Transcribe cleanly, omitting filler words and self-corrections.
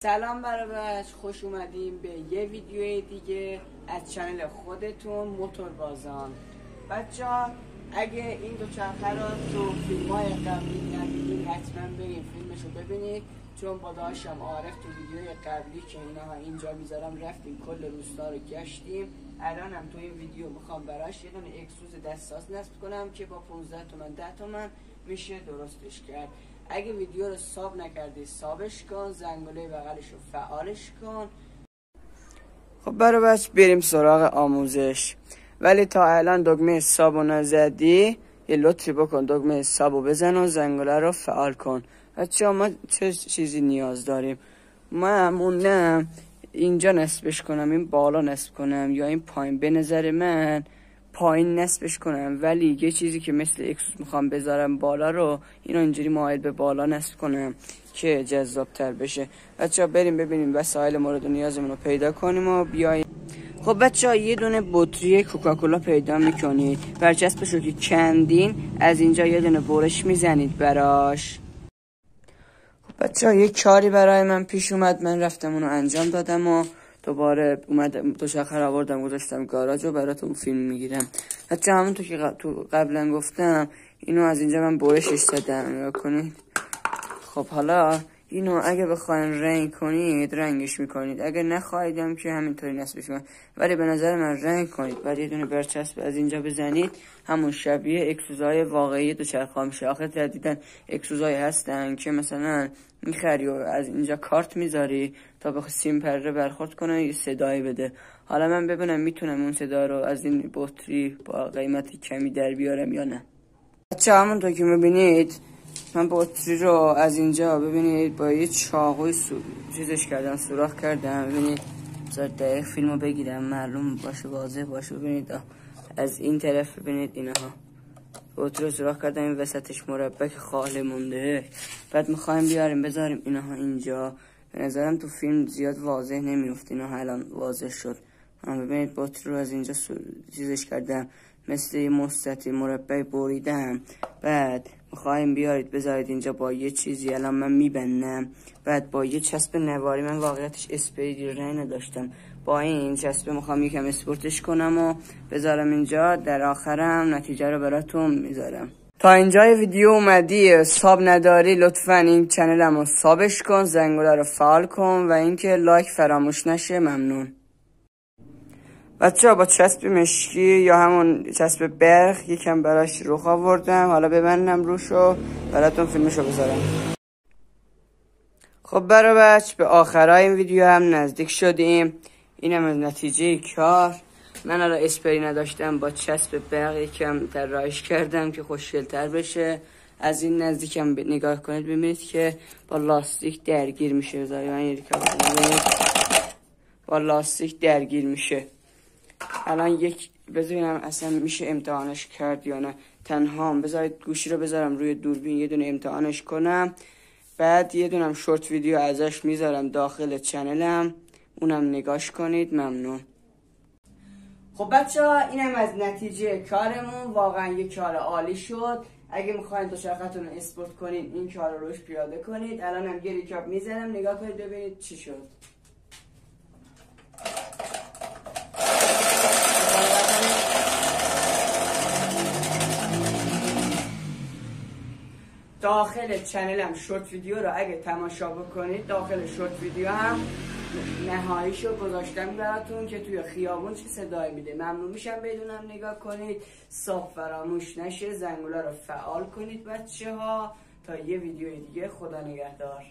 سلام برابر، خوش اومدیم به یه ویدیو دیگه از چنل خودتون موتوربازان. بچه‌ها اگه این دوچرخه رو تو فیلم‌های قبلی ندیدین حتما بریم فیلمشو ببینید، چون با داشتم عارف تو ویدیوی قبلی که اینا اینجا میذارم رفتیم کل روستا رو گشتیم. الانم تو این ویدیو میخوام براش یه دونه اکسوز دستاس نصب کنم که با 15 تومن 10 تومن میشه درستش کرد. اگه ویدیو رو ساب نکردی سابش کن، زنگوله بغلش رو فعالش کن. خب برای بریم سراغ آموزش. ولی تا الان دکمه ساب رو نزدی یه لطفی بکن دکمه ساب رو بزن و زنگوله رو فعال کن. بچه ما چه چیزی نیاز داریم؟ من اینجا نصبش کنم، این بالا نصب کنم یا این پایین؟ به نظر من پایین نصبش کنم، ولی یه چیزی که مثل اکسوس میخوام بذارم بالا رو اینو اینجوری مایل به بالا نصب کنم که جذاب تر بشه. بچه‌ها بریم ببینیم وسایل مورد نیازمون رو پیدا کنیم و بیایم. خب بچه‌ها یه دونه بطری کوکاکولا پیدا میکنید، برچسبش رو که کندین از اینجا یه دونه برش میزنید براش. خب بچه‌ها یه کاری برای من پیش اومد، من رفتم اونو انجام دادم و دوباره اومدم دوچرخه رو آوردم گذاشتم گاراژ و براتون فیلم میگیرم. بچه همونطور که قبلا گفتم اینو از اینجا من برشش زدم، نگاه کنید. خب حالا اینو اگه بخواین رنگ کنید رنگش میکنید، اگه نخواهیدم که همینطوری نصبش کنید، ولی به نظر من رنگ کنید. بعد یه دونه برچسب از اینجا بزنید، همون شبیه اکسوزهای واقعی دوچرخه میشه. آخه دیدن اکسوزهای هستن که مثلا میخری و از اینجا کارت میذاری تا به سیم پره برخورد کنه یه صدایی بده. حالا من ببینم میتونم اون صدا رو از این بطری با قیمت کمی در بیارم یا نه. بچه همونطور که میبینید من بطری رو از اینجا ببینید با یه چاقوی چیزش کردم، سوراخ کردم. ببینید بذار دقیق فیلمو بگیرم معلوم باشه، واضح باشه. ببینید از این طرف ببینید اینها بطری رو سوراخ کردم، این وسطش مربع که خالی مونده. بعد میخوایم بیاریم بذاریم اینها اینجا. به نظرم تو فیلم زیاد واضح نمیفته، اینها الان واضح شد. ببینید بطری رو از اینجا چیزش کردم، مثل یه مستطیل مربع بریدم. بعد میخوایم بیارید بذارید اینجا با یه چیزی، الان من میبندم. بعد با یه چسب نواری، من واقعیتش اسپری رنگ نداشتم، با این چسب میخوام یکم اسپورتش کنم و بذارم اینجا. در آخرم نتیجه رو براتون میذارم. تا اینجای ویدیو اومدی ساب نداری لطفا این چنلم رو سابش کن، زنگوله رو فعال کن و اینکه لایک فراموش نشه. ممنون. بچه‌ها با چسب مشکی یا همون چسب برق یکم براش رخ آوردم، حالا ببندم روشو براتون فیلمشو بذارم. خب برای به آخرای این ویدیو هم نزدیک شدیم. اینم از نتیجه کار. من حالا اسپری نداشتم، با چسب برق یکم طراحیش کردم که خوشگل‌تر بشه. از این نزدیکم نگاه کنید ببینید که با لاستیک درگیر میشه. بذارید من یه با لاستیک درگیر میشه. الان یک بذاریم اصلا میشه امتحانش کرد یا نه. تنها بذارید گوشی رو بذارم روی دوربین یه دونه امتحانش کنم، بعد یه دونم شورت ویدیو ازش میذارم داخل چنلم، اونم نگاش کنید. ممنون. خب بچه‌ها اینم از نتیجه کارمون، واقعا یه کار عالی شد. اگه میخواین دوچرخه‌تون رو اسپورت کنید این کار رو روش پیاده کنید. الانم یه ریکاپ میزنم، نگاه کنید ببینید چی شد. داخل چنلم شورت ویدیو رو اگه تماشا بکنید، داخل شورت ویدیو هم نهاییشو گذاشتم براتون که توی خیابون چه صدایی میده. ممنون میشم بدونم نگاه کنید. ساب فراموش نشه، زنگوله رو فعال کنید بچه ها. تا یه ویدیو دیگه، خدا نگهدار.